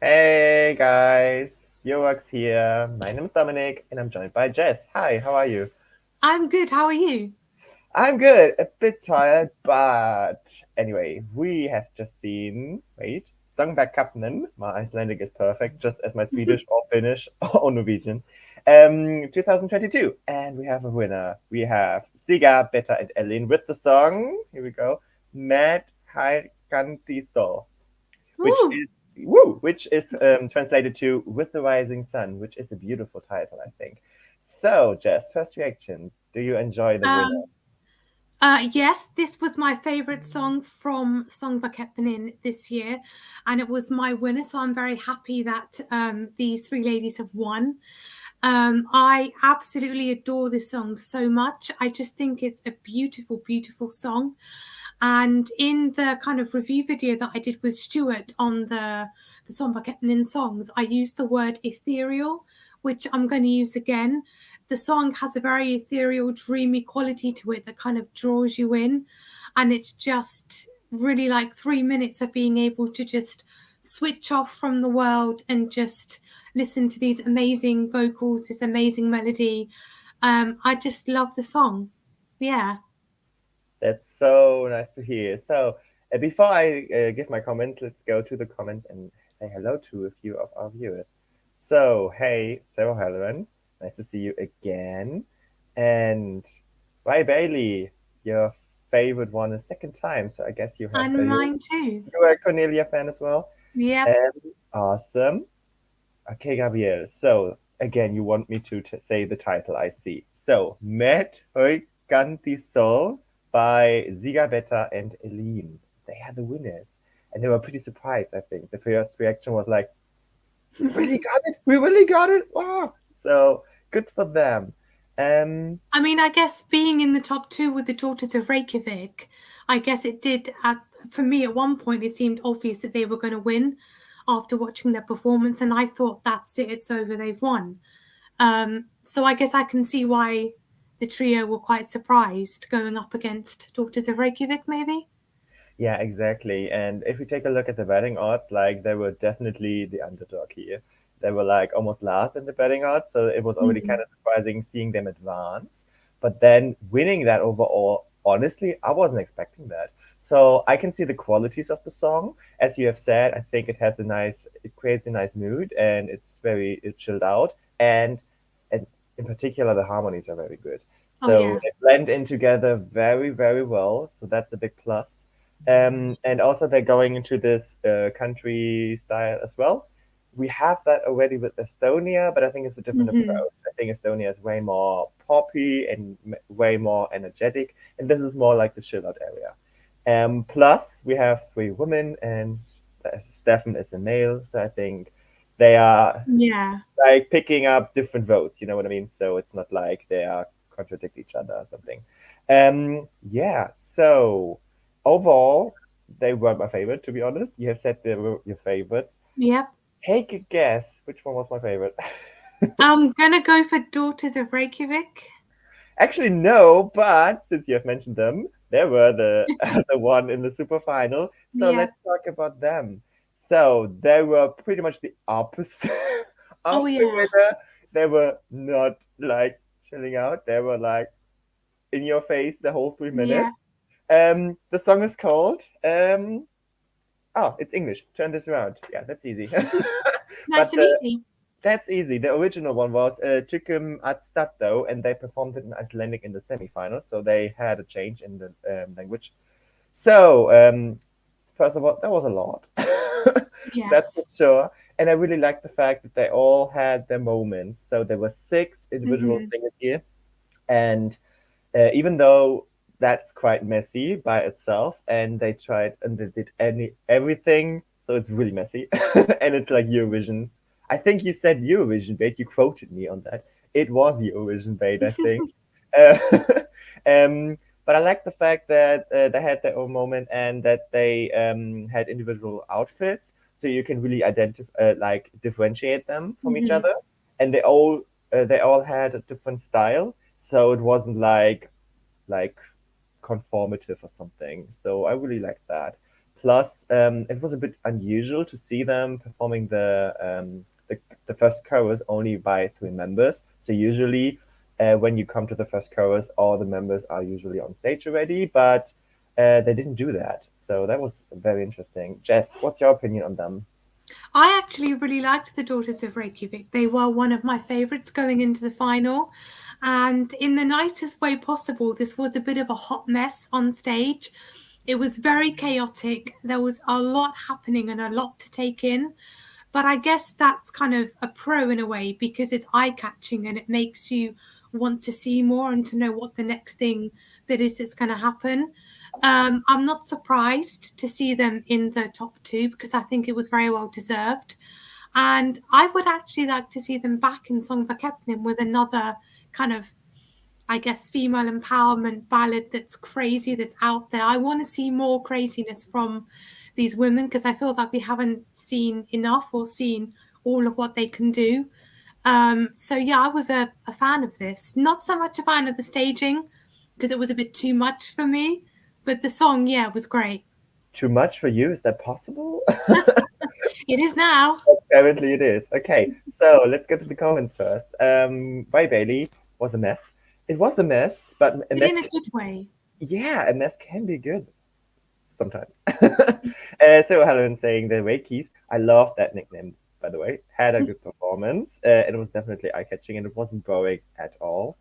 Hey guys, Eurovoxx here. My name is Dominic and I'm joined by Jess. Hi, how are you? I'm good. How are you? I'm good, a bit tired, but anyway, we have just seen, wait, Songvakeppnin. My Icelandic is perfect, just as my Swedish or Finnish or Norwegian. 2022, and we have a winner. We have Siga, Beta, and Elin with the song. Here we go. Mad Haikantisto. which Ooh, is which is translated to "With the Rising Sun," which is a beautiful title, I think. So, Jess, first reaction: do you enjoy the winner? um, yes, this was my favorite song from Songvakeppnin this year, and it was my winner. So I'm very happy that these three ladies have won. I absolutely adore this song so much. I just think it's a beautiful, beautiful song. And in the kind of review video that I did with Stuart on the Songvakeppnin songs, I used the word ethereal, which I'm going to use again. The song has a very ethereal, dreamy quality to it that kind of draws you in. And it's just really like 3 minutes of being able to just switch off from the world and just listen to these amazing vocals, this amazing melody. I just love the song. Yeah. That's so nice to hear. So, before I give my comments, let's go to the comments and say hello to a few of our viewers. So, hey, Sarah Halloran, nice to see you again. And Ray Bailey, your favorite one a second time. So, I guess you have And mine too. you are a Cornelia fan as well. Yep. Awesome. Okay, Gabriel. So again, you want me to say the title, I see. So, Met Hoikanti Sol by Ziga Beta and Eileen. They are the winners. And they were pretty surprised, I think. The first reaction was like, we really got it. We really got it. Wow. So good for them. Um, I mean, I guess being in the top two with the Daughters of Reykjavik, I guess it did, for me at one point, it seemed obvious that they were going to win after watching their performance. And I thought, that's it, it's over, they've won. So I guess I can see why the trio were quite surprised going up against Daughters of Reykjavik, maybe. yeah, exactly. And if we take a look at the betting odds, like they were definitely the underdog here. They were like almost last in the betting odds, so it was already kind Mm. of surprising seeing them advance. But then winning that overall, honestly, I wasn't expecting that. So I can see the qualities of the song. As you have said, I think it creates a nice mood and it's chilled out. And in particular, the harmonies are very good. Oh, So yeah. they blend in together very, very well. So that's a big plus. And also they're going into this country style as well. We have that already with Estonia, but I think it's a different Hmm. approach. I think Estonia is way more poppy and way more energetic, and this is more like the chill out area. Plus, we have three women, and Stefan is a male, so I think they are Yeah. like picking up different votes. You know what I mean? So it's not like they are contradict each other or something. Yeah. So overall, they were my favorite. To be honest, you have said they were your favorites. Yep. Take a guess. Which one was my favorite? I'm gonna go for Daughters of Reykjavik. Actually, no. But since you have mentioned them, they were the the one in the super final. So Yep. let's talk about them. So they were pretty much the opposite Oh, of the yeah. winner. They were not like chilling out. They were like in your face the whole 3 minutes. Yeah. The song is called oh, it's English. Turn this around. Yeah, that's easy. Nice But and easy. that's easy. The original one was Tryggum at Stato, and they performed it in Icelandic in the semifinals, so they had a change in the language. So, first of all, that was a lot. That's for Yes. sure. And I really like the fact that they all had their moments. So there were six individual Hmm. singers here, and even though that's quite messy by itself, and they tried and they did everything, so it's really messy, and it's like Eurovision. I think you said Eurovision bait. You quoted me on that. It was Eurovision bait, I think. Uh, but I like the fact that they had their own moment and that they had individual outfits, so you can really identify, like differentiate them from each Hmm. other, and they all had a different style, so it wasn't like conformative or something. So I really like that. Plus, it was a bit unusual to see them performing the first chorus only by three members. So usually, when you come to the first chorus, all the members are usually on stage already, but they didn't do that. So that was very interesting. Jess, what's your opinion on them? I actually really liked the Daughters of Reykjavik. They were one of my favourites going into the final. And in the nicest way possible, this was a bit of a hot mess on stage. It was very chaotic. There was a lot happening and a lot to take in. But I guess that's kind of a pro in a way because it's eye catching and it makes you want to see more and to know what the next thing that is going to happen. I'm not surprised to see them in the top two because I think it was very well deserved. And I would actually like to see them back in Songvakeppnin with another kind of, I guess, female empowerment ballad that's crazy, that's out there. I want to see more craziness from these women because I feel like we haven't seen enough or seen all of what they can do. So yeah, I was a fan of this. Not so much a fan of the staging because it was a bit too much for me, but the song, yeah, was great. Too much for you? Is that possible? It is now, Apparently it is. Okay, so let's go to the comments first. By Bailey was a mess. It was a mess, but a but mess. in a good way. Yeah, a mess can be good sometimes. So Helen saying the Reikis. I love that nickname, by the way. Had a good performance. It was definitely eye-catching and it wasn't boring at all.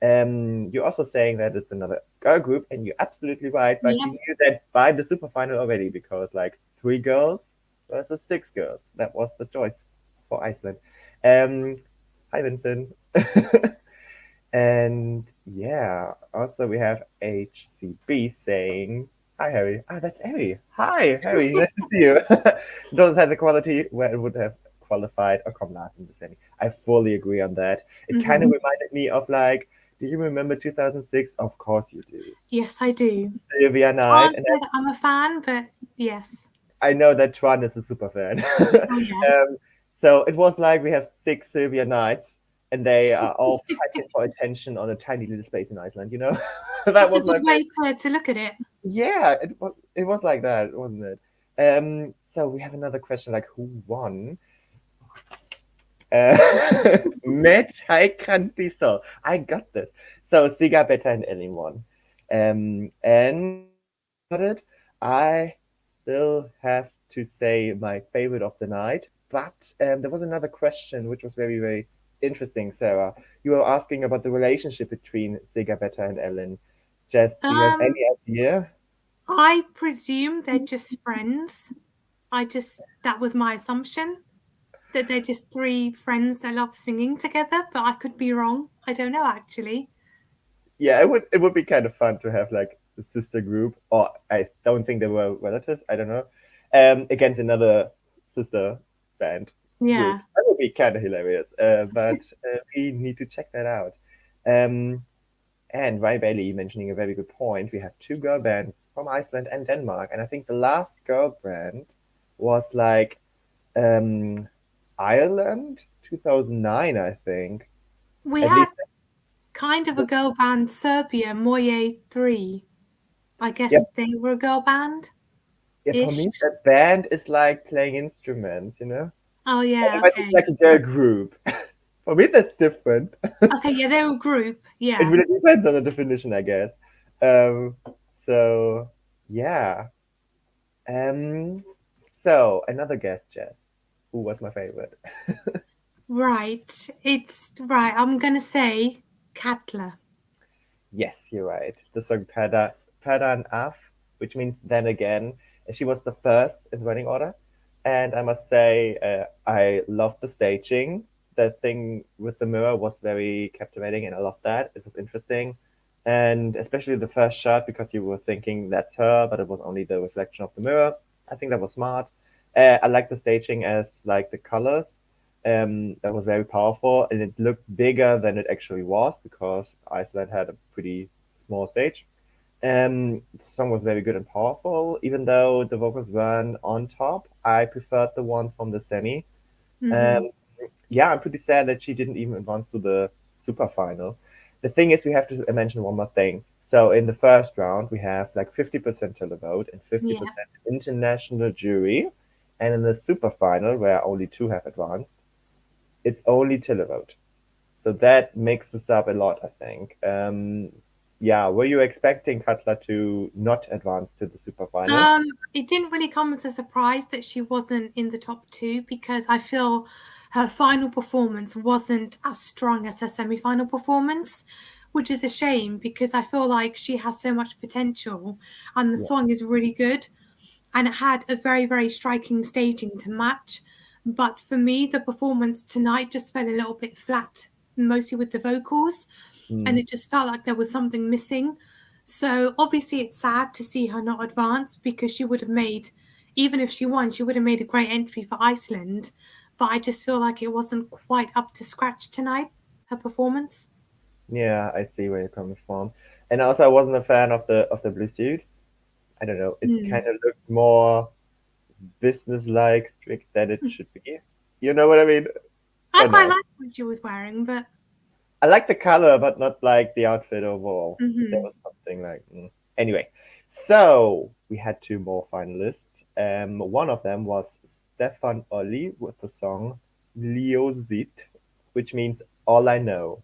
You're also saying that it's another girl group, and you're absolutely right, but Yeah. you knew that by the super final already because like three girls versus six girls. That was the choice for Iceland. Hi Vincent. And yeah, also we have HCB saying, "Hi Harry." Ah, that's Harry. Hi Harry, nice to see you. Doesn't have the quality where it would have qualified or come last in the semi. I fully agree on that. It kind of Mhm. reminded me of like, do you remember 2006? Of course you do. Yes, I do. Sylvia Night, Can't and say that I'm a fan, but yes. I know that Tron is a super fan. Oh yeah. So it was like we have six Sylvia Knights, and they are all fighting for attention on a tiny little space in Iceland. You know, that That's a was my good favorite. way to look at it. Yeah, it was like that, wasn't it? So we have another question like who won? Met Heikrantisol. I got this. So Siga, Beta, and Ellie won. And got it. I still have to say my favorite of the night, but there was another question which was very, very interesting, Sarah. You were asking about the relationship between Siga, Beta, and Ellen. Jess, do you have Um, any idea? I presume they're just friends. That was my assumption that they're just three friends that love singing together, but I could be wrong. I don't know actually. Yeah, it would be kind of fun to have like a sister group, or I don't think they were relatives. I don't know. Against another sister band group. Yeah. That would be kind of hilarious. But we need to check that out. Um, and Ray Bailey mentioning a very good point. We have two girl bands from Iceland and Denmark, and I think the last girl band was like um, Ireland, 2009, I think. We At had least, kind of a girl band, Serbia, Moje 3. I yeah, guess they were a girl band yeah. For ish. me, that band is like playing instruments, you know. Oh yeah, But it's okay. like a girl group. For me, that's different. Okay, yeah, they were a group. It Yeah. really depends on the definition, I guess. Um, so yeah. Um, so another guess, Jess. Who was my favorite? Right. It's right. I'm gonna say Katla. Yes, you're right. The song Pada Af, which means then again. She was the first in running order. And I must say, I loved the staging. The thing with the mirror was very captivating, and I loved that. It was interesting. And especially the first shot, because you were thinking that's her, but it was only the reflection of the mirror. I think that was smart. I like the staging as like the colors. That was very powerful, and it looked bigger than it actually was because Iceland had a pretty small stage. The song was very good and powerful, even though the vocals weren't on top. I preferred the ones from the semi. Mm-hmm. Um, yeah, I'm pretty sad that she didn't even advance to the super final. The thing is, we have to mention one more thing. So in the first round, we have like 50% televote and Yeah. 50% international jury. And in the super final, where only two have advanced, it's only televote. So that mixes up a lot, I think. Yeah, were you expecting Katla to not advance to the super final? It didn't really come as a surprise that she wasn't in the top two because I feel her final performance wasn't as strong as her semi-final performance, which is a shame because I feel like she has so much potential and the Yeah. song is really good and it had a very, very striking staging to match. But for me, the performance tonight just fell a little bit flat, mostly with the vocals, and Mm, it just felt like there was something missing. So obviously, it's sad to see her not advance because she would have made, even if she won, she would have made a great entry for Iceland. But I just feel like it wasn't quite up to scratch tonight, her performance. yeah, I see where you're coming from. And also, I wasn't a fan of the blue suit. I don't know. It Mm. kind of looked more business-like, strict than it should be. You know what I mean? I Or quite no? liked what she was wearing, but I like the color, but not like the outfit overall. There mhm. was something like anyway. So we had two more finalists. One of them was Stefán Óli with the song Zitti, which means all I know.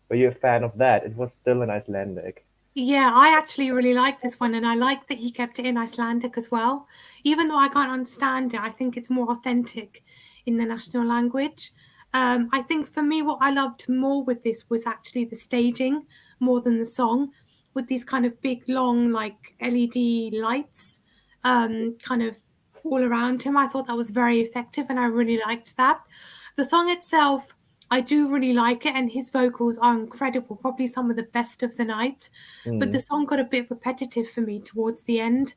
Were you a fan of that? It was still in Icelandic. Yeah, I actually really like this one, and I like that he kept it in Icelandic as well. Even though I can't understand it, I think it's more authentic in the national language. I think for me, what I loved more with this was actually the staging more than the song, with these kind of big, long, like LED lights, kind of all around him. I thought that was very effective, and I really liked that. The song itself, I do really like it, and his vocals are incredible, probably some of the best of the night. But the Mm, song got a bit repetitive for me towards the end.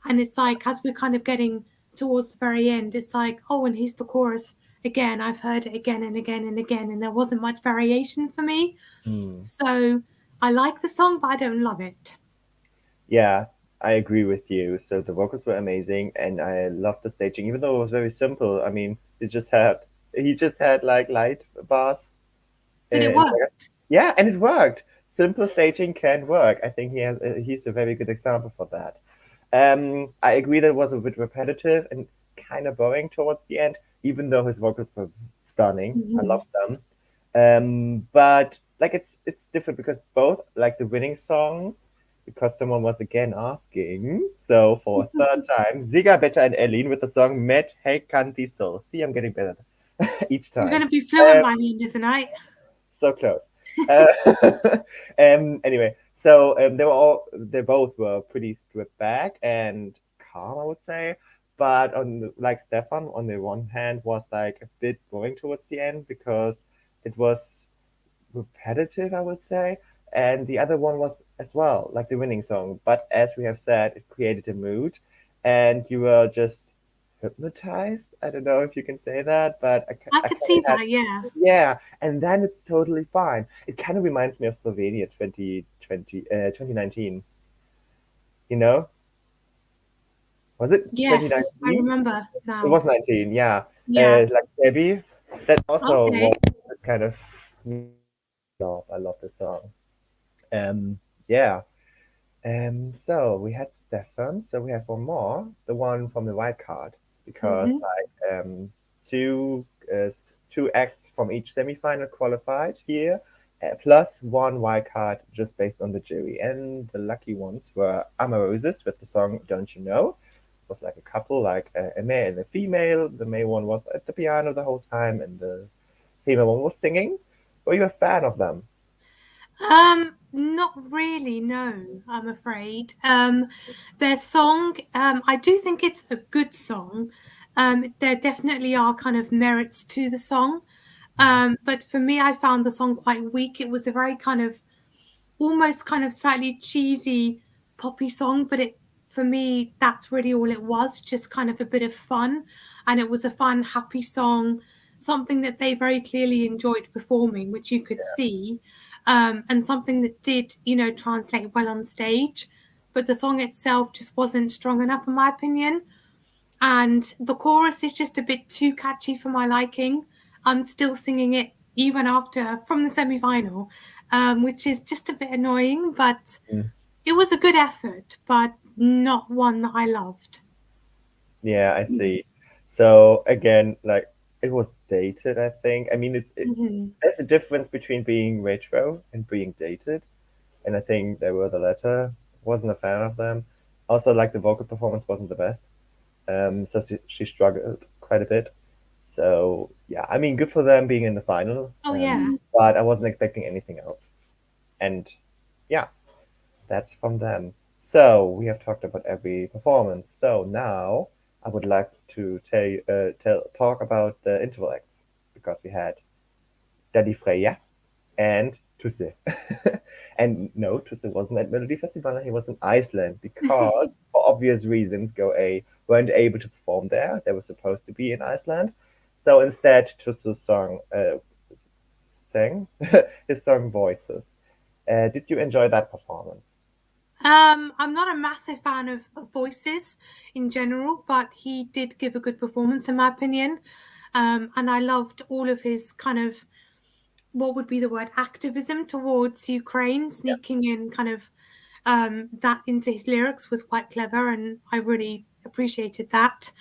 And it's like, as we're kind of getting towards the very end, it's like, oh, and here's the chorus again. I've heard it again and again and again, and there wasn't much variation for me. mm. So I like the song, but I don't love it. Yeah, I agree with you. So the vocals were amazing, and I loved the staging, even though it was very simple. I mean, he just had like light bars. But it And worked. yeah, and it worked. Simple staging can work. I think he's a very good example for that. I agree that it was a bit repetitive and kind of boring towards the end, even though his vocals were stunning. I Mhm. love them. But like it's different because both like the winning song, because someone was again asking. So for a third time, Ziga, Beta, and Eileen with the song Met Hey Kanti So. See, I'm getting better each We're time. going to be fluent Um, by the end of the night. so close. Uh, anyway, so they both were pretty stripped back and calm, I would say. But like Stefan, on the one hand, was like a bit boring towards the end because it was repetitive, I would say. And the other one was as well, like the winning song. But as we have said, it created a mood, and you were just hypnotized. I don't know if you can say that, but I I could kind of see had that, yeah. yeah, and then it's totally fine. It kind of reminds me of Slovenia 2019. You know, was it Yes, I 2019? remember It now. was 19, yeah. Yeah. Like Debbie, that also Okay. was this kind of I love this song. Yeah. So we had Stefan. So we have one more, the one from the white card, because Hmm. like two acts from each semifinal qualified here, plus one wild card just based on the jury. And the lucky ones were Amarosis with the song "Don't You Know." It was like a couple, like a male and a female. The male one was at the piano the whole time, and the female one was singing. Were you a fan of them? Not really, no, I'm afraid. Their song, I do think it's a good song. There definitely are kind of merits to the song. But for me, I found the song quite weak. It was a very kind of almost kind of slightly cheesy poppy song, but it for me that's really all it was, just kind of a bit of fun, and it was a fun, happy song, something that they very clearly enjoyed performing, which you could see, and something that did, translate well on stage. But the song itself just wasn't strong enough, in my opinion. And the chorus is just a bit too catchy for my liking. I'm still singing it even after from the semi final, which is just a bit annoying. But It was a good effort, but not one that I loved. Yeah, I see. So again, like it was dated, I think. I mean, there's a difference between being retro and being dated, and I think they were the latter. Wasn't a fan of them. Also, like the vocal performance wasn't the best. So she struggled quite a bit. So yeah, I mean, good for them being in the final. Oh yeah. But I wasn't expecting anything else. And yeah, that's from them. So we have talked about every performance. So now I would like to talk about the interval acts because we had Daddy Freya and Tusse. And no, Tusse wasn't at Melody Festival. He was in Iceland because, for obvious reasons, Go A weren't able to perform there. They were supposed to be in Iceland. So instead, Tusse sang his song Voices. Did you enjoy that performance? I'm not a massive fan of voices in general, but he did give a good performance in my opinion. And I loved all of his kind of, what would be the word, activism towards Ukraine, sneaking in kind of that into his lyrics was quite clever, and I really appreciated that.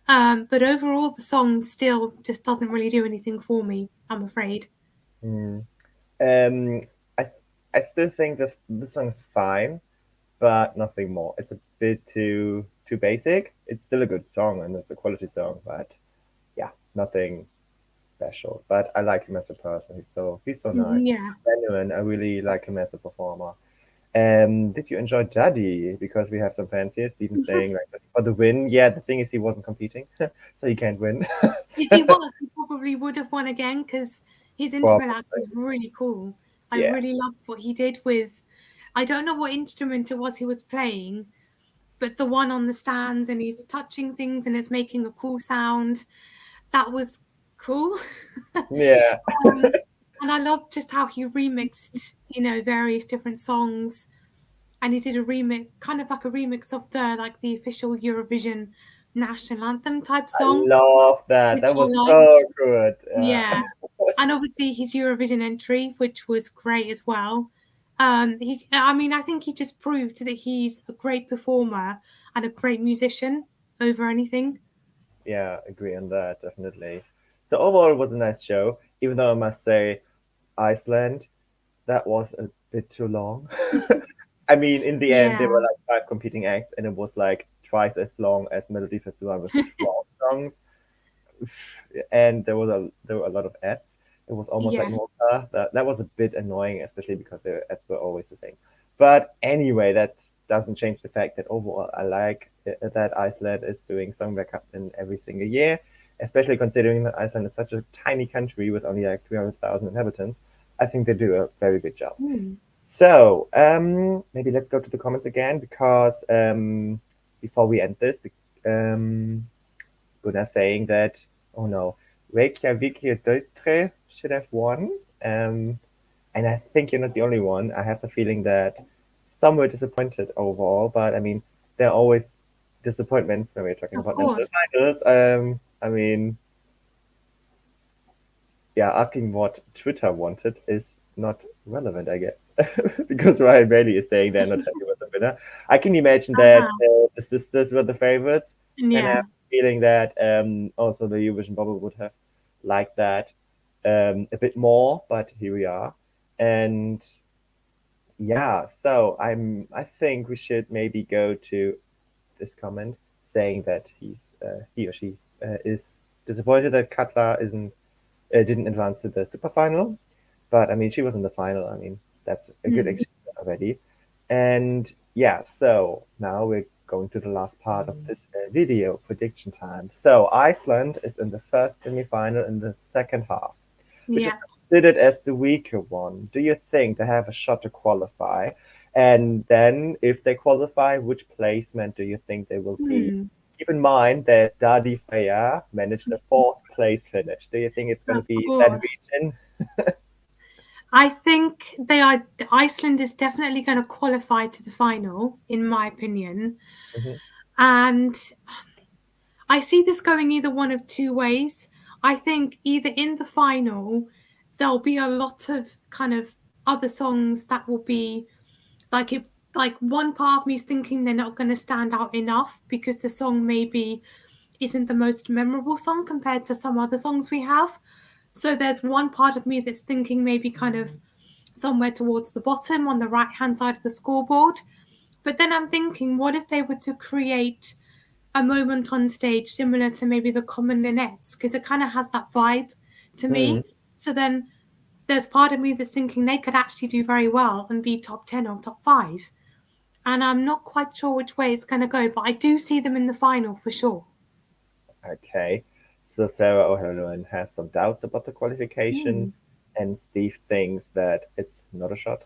But overall, the song still just doesn't really do anything for me, I'm afraid. Mm. Um, I, I still think this song is fine, but nothing more. It's a bit too basic. It's still a good song and it's a quality song, but yeah, nothing special. But I like him as a person. He's so nice, Yeah. genuine. I really like him as a performer. Did you enjoy Daddy? Because we have some fans here, Stephen saying like for the win. Yeah, the thing is he wasn't competing, so he can't win. If he was, he probably would have won again because his interval Probably, act was really cool. I yeah. really loved what he did with, I don't know what instrument it was he was playing, but the one on the stands and he's touching things and it's making a cool sound. That was cool. Yeah. um, and I loved just how he remixed, various different songs. And he did a remix, kind of like a remix of the official Eurovision national anthem type I song, love that. which That I was so liked. good. Yeah. And obviously his Eurovision entry, which was great as well. I think he just proved that he's a great performer and a great musician over anything. Yeah, agree on that, definitely. So overall, it was a nice show, even though I must say Iceland, that was a bit too long. I mean, in the end, there were Yeah. like five competing acts, and it was like twice as long as Melody Festival with 12 songs. And there were a lot of ads. It was almost like Yes. Malta. That was a bit annoying, especially because the ads were always the same. But anyway, that doesn't change the fact that overall I like that Iceland is doing Songvakeppnin every single year, especially considering that Iceland is such a tiny country with only like 300,000 inhabitants. I think they do a very good job. Hmm. So maybe let's go to the comments again because before we end this, um, Gunnar saying that, oh no, Reykjavik should have won. Um, and I think you're not the only one. I have the feeling that some were disappointed overall, but I mean, there are always disappointments when we're talking Of about national course. finals. I mean, yeah, asking what Twitter wanted is not relevant, I guess, because Ryan Bailey is saying they're not happy with the winner. I can imagine that Uh-huh. the sisters were the favorites, and I have Yeah. a feeling that also the Eurovision bubble would have liked that a bit more, but here we are. And yeah, so I think we should maybe go to this comment saying that he or she is disappointed that Katla isn't didn't advance to the super final. But I mean, she was in the final. I mean, that's a good Hmm. achievement already. And yeah, so now we're going to the last part of this video prediction time. So Iceland is in the first semi-final in the second half, which is Yeah. considered as the weaker one. Do you think they have a shot to qualify? And then, if they qualify, which placement do you think they will be? Hmm. Keep in mind that Dadi Freya managed a fourth place finish. Do you think it's going to Of be that course. region? I think Iceland is definitely going to qualify to the final, in my opinion. Mhm. And I see this going either one of two ways. I think either in the final, there'll be a lot of kind of other songs that will be like it. like one part of me is thinking they're not going to stand out enough because the song maybe isn't the most memorable song compared to some other songs we have. So there's one part of me that's thinking maybe kind of somewhere towards the bottom on the right hand side of the scoreboard. But then I'm thinking, what if they were to create a moment on stage similar to maybe the Common Linnets? Because it kind of has that vibe to me. So then there's part of me that's thinking they could actually do very well and be top 10 or top 5. And I'm not quite sure which way it's going to go, but I do see them in the final for sure. Okay. So Sarah O'Halloran has some doubts about the qualification, and Steve thinks that it's not a shot.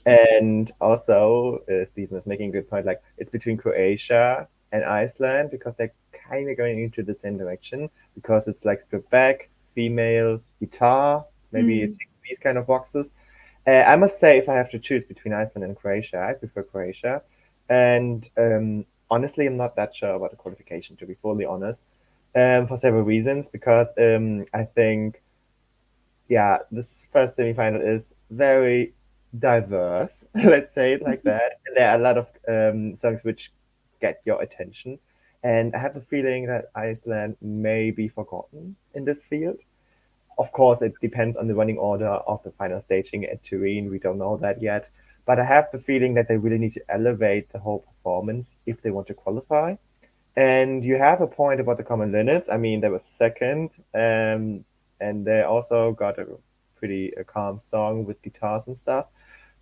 And also, Stephen is making a good point. Like, it's between Croatia and Iceland because they're kind of going into the same direction because it's like stripped back, female, guitar. Maybe it ticks these kind of boxes. I must say, if I have to choose between Iceland and Croatia, I prefer Croatia. And honestly, I'm not that sure about the qualification, to be fully honest, for several reasons. Because I think, yeah, this first semi-final is very diverse, let's say it like that. And there are a lot of songs which get your attention. And I have a feeling that Iceland may be forgotten in this field. Of course, it depends on the running order of the final staging at Turin. We don't know that yet. But I have the feeling that they really need to elevate the whole performance if they want to qualify. And you have a point about the Common Linnets. I mean, they were second, and they also got a pretty calm song with guitars and stuff.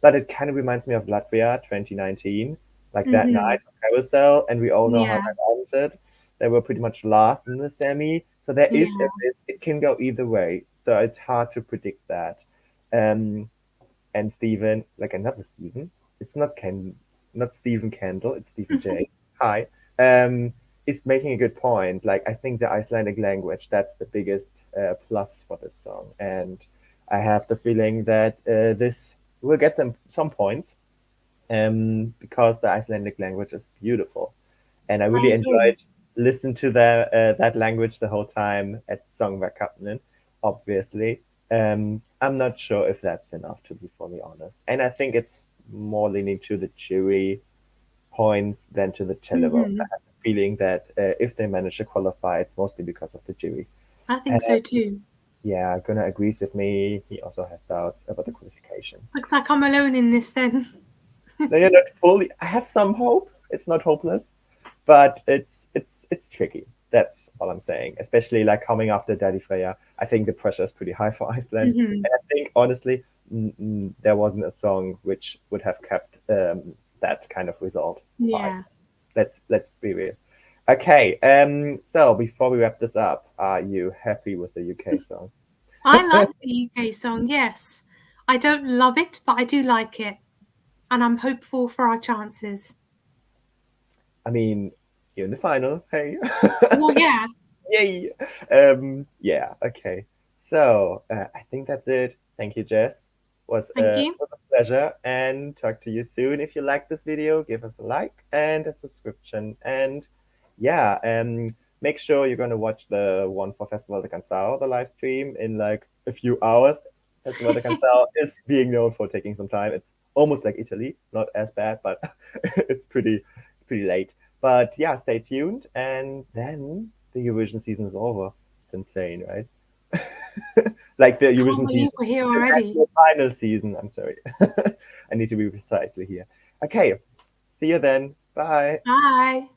But it kind of reminds me of Latvia 2019, like that night of Carousel, and we all know how Yeah. that ended. They were pretty much last in the semi, so there Yeah. is it can go either way. So it's hard to predict that. And Stephen, like another Stephen, it's not Stephen Kendall, it's Stephen J. Hi. Is making a good point. Like, I think the Icelandic language, that's the biggest plus for this song. And I have the feeling that this will get them some points because the Icelandic language is beautiful. And I I really agree. enjoyed listening to that language the whole time at Songvakeppnin, obviously. I'm not sure if that's enough, to be fully honest. And I think it's more leaning to the jury points than to the televote. I have the feeling that if they manage to qualify, it's mostly because of the jury. I think And so too. yeah, Gunnar agrees with me. He also has doubts about the qualification. Looks like I'm alone in this then. No, you're not fully. I have some hope. It's not hopeless, but it's tricky. That's all I'm saying. Especially like coming after Daddy Freya, I think the pressure is pretty high for Iceland, and I think honestly, there wasn't a song which would have kept that kind of result for Iceland. Yeah. Let's be real. Okay, so before we wrap this up, are you happy with the UK song? I like the UK song, yes. I don't love it, but I do like it. And I'm hopeful for our chances. I mean, you're in the final. Hey. Well, yeah. Yay! Yeah, okay. So I think that's it. Thank you, Jess. Thank you. Was a pleasure, and talk to you soon. If you like this video, give us a like and a subscription. And yeah, make sure you're gonna watch the one for Festival de Canção, the live stream in like a few hours. Festival de Canção is being known for taking some time. It's almost like Italy, not as bad, but it's pretty late. But yeah, stay tuned, and then the Eurovision season is over. It's insane, right? Like the Can't Eurovision believe season, we're here the already. national final season. I'm sorry. I need to be precisely here. Okay, see you then. Bye. Bye.